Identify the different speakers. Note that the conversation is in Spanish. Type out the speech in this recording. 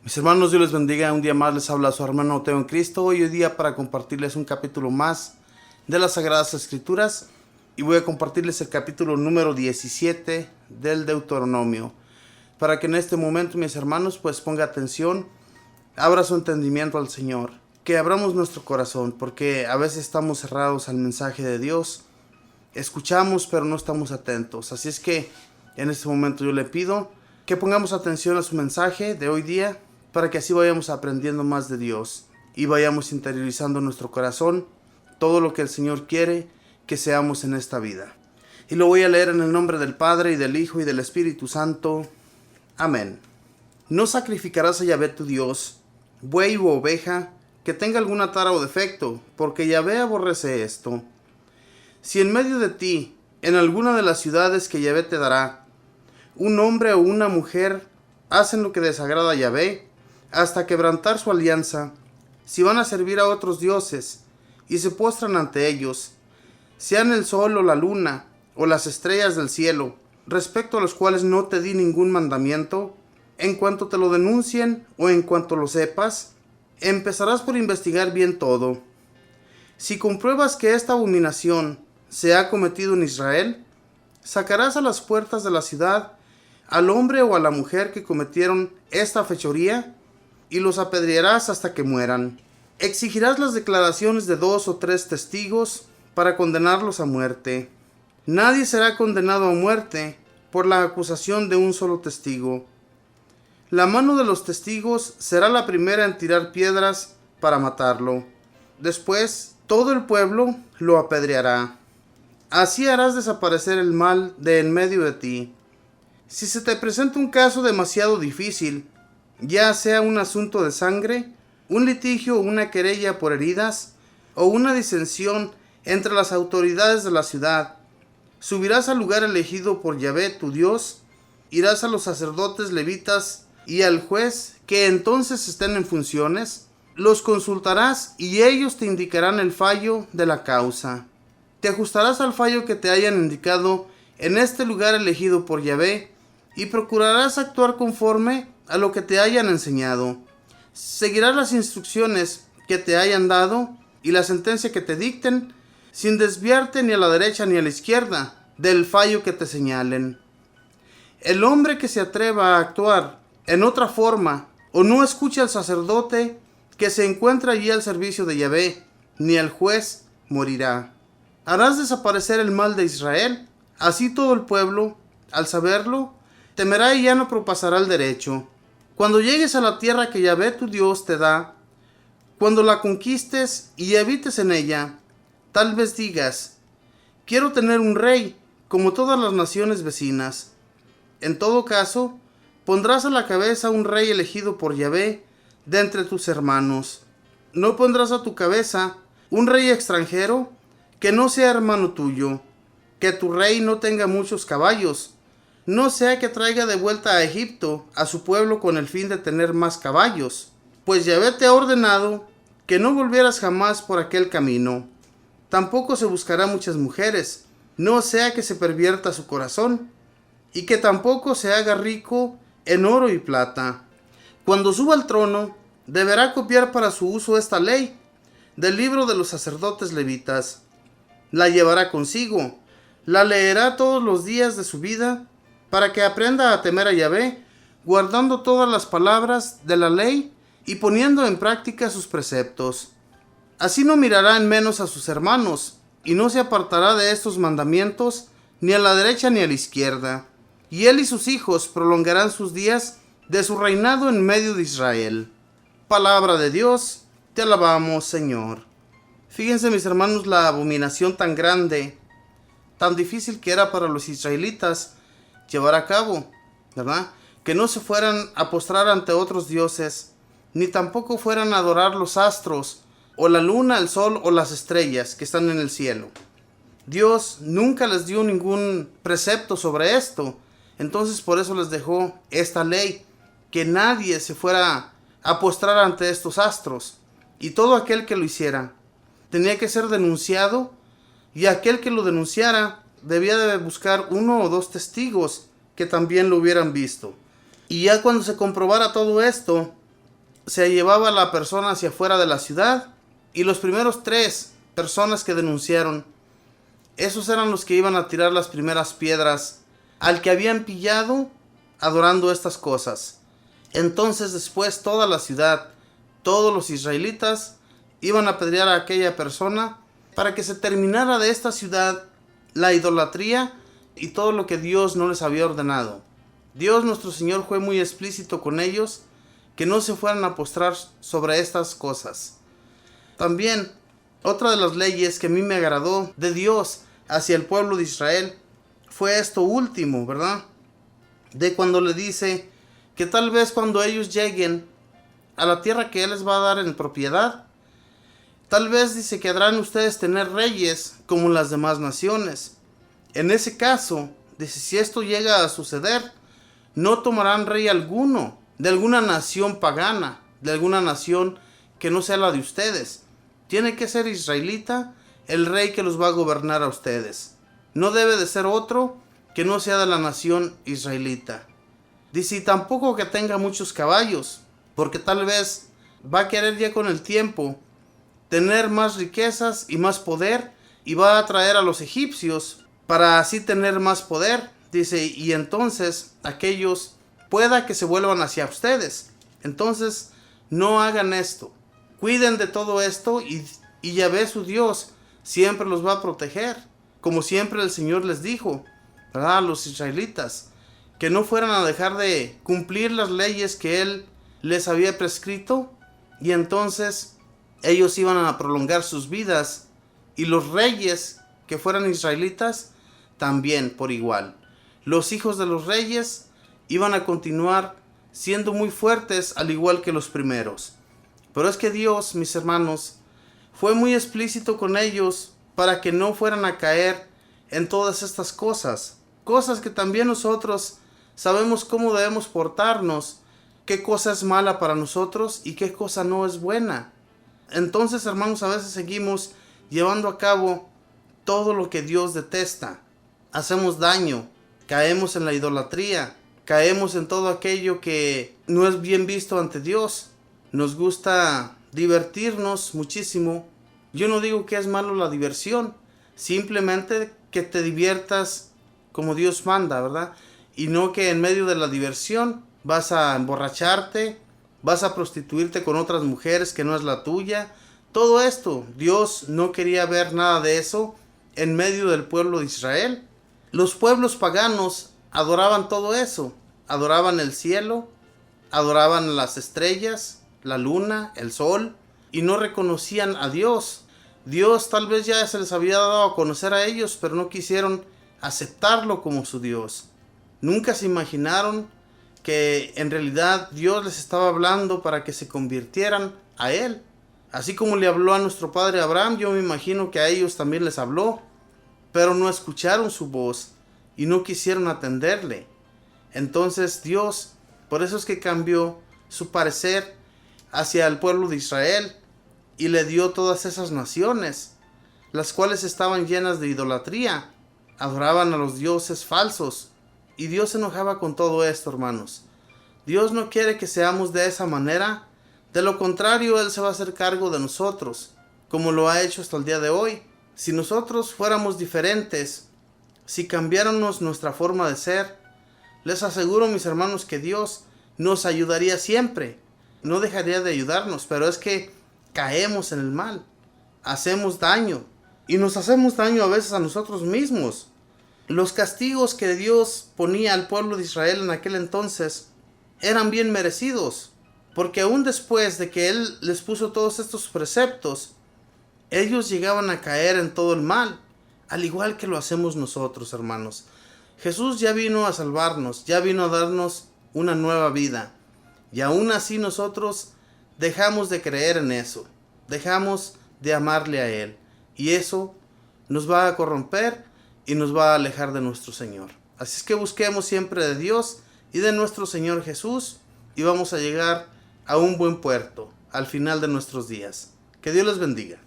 Speaker 1: Mis hermanos, Dios les bendiga. Un día más les habla su hermano Teo en Cristo. Hoy día para compartirles un capítulo más de las Sagradas Escrituras. Y voy a compartirles el capítulo número 17 del Deuteronomio. Para que en este momento, mis hermanos, pues ponga atención, abra su entendimiento al Señor. Que abramos nuestro corazón, porque a veces estamos cerrados al mensaje de Dios. Escuchamos, pero no estamos atentos. Así es que en este momento yo le pido que pongamos atención a su mensaje de hoy día, para que así vayamos aprendiendo más de Dios y vayamos interiorizando en nuestro corazón todo lo que el Señor quiere que seamos en esta vida. Y lo voy a leer en el nombre del Padre, y del Hijo, y del Espíritu Santo. Amén. No sacrificarás a Yahvé tu Dios buey u oveja que tenga alguna tara o defecto, porque Yahvé aborrece esto. Si en medio de ti, en alguna de las ciudades que Yahvé te dará, un hombre o una mujer hacen lo que desagrada a Yahvé, hasta quebrantar su alianza, si van a servir a otros dioses y se postran ante ellos, sean el sol o la luna o las estrellas del cielo, respecto a los cuales no te di ningún mandamiento, en cuanto te lo denuncien o en cuanto lo sepas, empezarás por investigar bien todo. Si compruebas que esta abominación se ha cometido en Israel, sacarás a las puertas de la ciudad al hombre o a la mujer que cometieron esta fechoría, y los apedrearás hasta que mueran. Exigirás las declaraciones de 2 o 3 testigos para condenarlos a muerte. Nadie será condenado a muerte por la acusación de un solo testigo. La mano de los testigos será la primera en tirar piedras para matarlo. Después, todo el pueblo lo apedreará. Así harás desaparecer el mal de en medio de ti. Si se te presenta un caso demasiado difícil, ya sea un asunto de sangre, un litigio o una querella por heridas, o una disensión entre las autoridades de la ciudad, subirás al lugar elegido por Yahvé tu Dios, irás a los sacerdotes levitas y al juez que entonces estén en funciones, los consultarás y ellos te indicarán el fallo de la causa. Te ajustarás al fallo que te hayan indicado en este lugar elegido por Yahvé y procurarás actuar conforme a lo que te hayan enseñado. Seguirás las instrucciones que te hayan dado y la sentencia que te dicten, sin desviarte ni a la derecha ni a la izquierda del fallo que te señalen. El hombre que se atreva a actuar en otra forma o no escuche al sacerdote que se encuentra allí al servicio de Yahvé, ni al juez, morirá. Harás desaparecer el mal de Israel, así todo el pueblo, al saberlo, temerá y ya no propasará el derecho. Cuando llegues a la tierra que Yahvé tu Dios te da, cuando la conquistes y habites en ella, tal vez digas: quiero tener un rey, como todas las naciones vecinas. En todo caso, pondrás a la cabeza un rey elegido por Yahvé de entre tus hermanos. No pondrás a tu cabeza un rey extranjero que no sea hermano tuyo, que tu rey no tenga muchos caballos, no sea que traiga de vuelta a Egipto a su pueblo con el fin de tener más caballos, pues Yahvé te ha ordenado que no volvieras jamás por aquel camino. Tampoco se buscará muchas mujeres, no sea que se pervierta su corazón, y que tampoco se haga rico en oro y plata. Cuando suba al trono, deberá copiar para su uso esta ley del libro de los sacerdotes levitas. La llevará consigo, la leerá todos los días de su vida, para que aprenda a temer a Yahvé, guardando todas las palabras de la ley y poniendo en práctica sus preceptos. Así no mirará en menos a sus hermanos, y no se apartará de estos mandamientos ni a la derecha ni a la izquierda. Y él y sus hijos prolongarán sus días de su reinado en medio de Israel. Palabra de Dios, te alabamos, Señor. Fíjense, mis hermanos, la abominación tan grande, tan difícil que era para los israelitas llevar a cabo, ¿verdad? Que no se fueran a postrar ante otros dioses, ni tampoco fueran a adorar los astros, o la luna, el sol, o las estrellas que están en el cielo. Dios nunca les dio ningún precepto sobre esto, entonces por eso les dejó esta ley, que nadie se fuera a postrar ante estos astros, y todo aquel que lo hiciera tenía que ser denunciado, y aquel que lo denunciara debía de buscar 1 o 2 testigos que también lo hubieran visto. Y ya cuando se comprobara todo esto, se llevaba a la persona hacia afuera de la ciudad, y los primeros 3 personas que denunciaron, esos eran los que iban a tirar las primeras piedras al que habían pillado adorando estas cosas. Entonces después toda la ciudad, todos los israelitas, iban a apedrear a aquella persona para que se terminara de esta ciudad la idolatría y todo lo que Dios no les había ordenado. Dios nuestro Señor fue muy explícito con ellos, que no se fueran a postrar sobre estas cosas. También, otra de las leyes que a mí me agradó de Dios hacia el pueblo de Israel fue esto último, ¿verdad? De cuando le dice que tal vez cuando ellos lleguen a la tierra que Él les va a dar en propiedad, tal vez dice que querrán ustedes tener reyes como las demás naciones. En ese caso, dice, si esto llega a suceder, no tomarán rey alguno de alguna nación pagana, de alguna nación que no sea la de ustedes. Tiene que ser israelita el rey que los va a gobernar a ustedes. No debe de ser otro que no sea de la nación israelita. Dice, y tampoco que tenga muchos caballos, porque tal vez va a querer ya con el tiempo tener más riquezas y más poder, y va a atraer a los egipcios para así tener más poder. Dice, y entonces aquellos pueda que se vuelvan hacia ustedes. Entonces no hagan esto. Cuiden de todo esto y Yahvé su Dios siempre los va a proteger. Como siempre el Señor les dijo, ¿verdad?, a los israelitas, que no fueran a dejar de cumplir las leyes que Él les había prescrito, y entonces ellos iban a prolongar sus vidas, y los reyes que fueran israelitas también por igual. Los hijos de los reyes iban a continuar siendo muy fuertes al igual que los primeros. Pero es que Dios, mis hermanos, fue muy explícito con ellos para que no fueran a caer en todas estas cosas. Cosas que también nosotros sabemos cómo debemos portarnos, qué cosa es mala para nosotros y qué cosa no es buena. Entonces, hermanos, a veces seguimos llevando a cabo todo lo que Dios detesta. Hacemos daño, caemos en la idolatría, caemos en todo aquello que no es bien visto ante Dios. Nos gusta divertirnos muchísimo. Yo no digo que es malo la diversión, simplemente que te diviertas como Dios manda, ¿verdad? Y no que en medio de la diversión vas a emborracharte, vas a prostituirte con otras mujeres que no es la tuya. Todo esto, Dios no quería ver nada de eso en medio del pueblo de Israel. Los pueblos paganos adoraban todo eso. Adoraban el cielo, adoraban las estrellas, la luna, el sol, y no reconocían a Dios. Dios tal vez ya se les había dado a conocer a ellos, pero no quisieron aceptarlo como su Dios. Nunca se imaginaron que en realidad Dios les estaba hablando para que se convirtieran a Él. Así como le habló a nuestro padre Abraham, yo me imagino que a ellos también les habló, pero no escucharon su voz y no quisieron atenderle. Entonces Dios, por eso es que cambió su parecer hacia el pueblo de Israel y le dio todas esas naciones, las cuales estaban llenas de idolatría, adoraban a los dioses falsos, y Dios se enojaba con todo esto, hermanos. Dios no quiere que seamos de esa manera, de lo contrario Él se va a hacer cargo de nosotros, como lo ha hecho hasta el día de hoy. Si nosotros fuéramos diferentes, si cambiáramos nuestra forma de ser, les aseguro, mis hermanos, que Dios nos ayudaría siempre, no dejaría de ayudarnos, pero es que caemos en el mal, hacemos daño, y nos hacemos daño a veces a nosotros mismos. Los castigos que Dios ponía al pueblo de Israel en aquel entonces eran bien merecidos, porque aún después de que Él les puso todos estos preceptos, ellos llegaban a caer en todo el mal, al igual que lo hacemos nosotros, hermanos. Jesús ya vino a salvarnos, ya vino a darnos una nueva vida, y aún así nosotros dejamos de creer en eso, dejamos de amarle a Él, y eso nos va a corromper y nos va a alejar de nuestro Señor. Así es que busquemos siempre de Dios y de nuestro Señor Jesús, y vamos a llegar a un buen puerto al final de nuestros días. Que Dios les bendiga.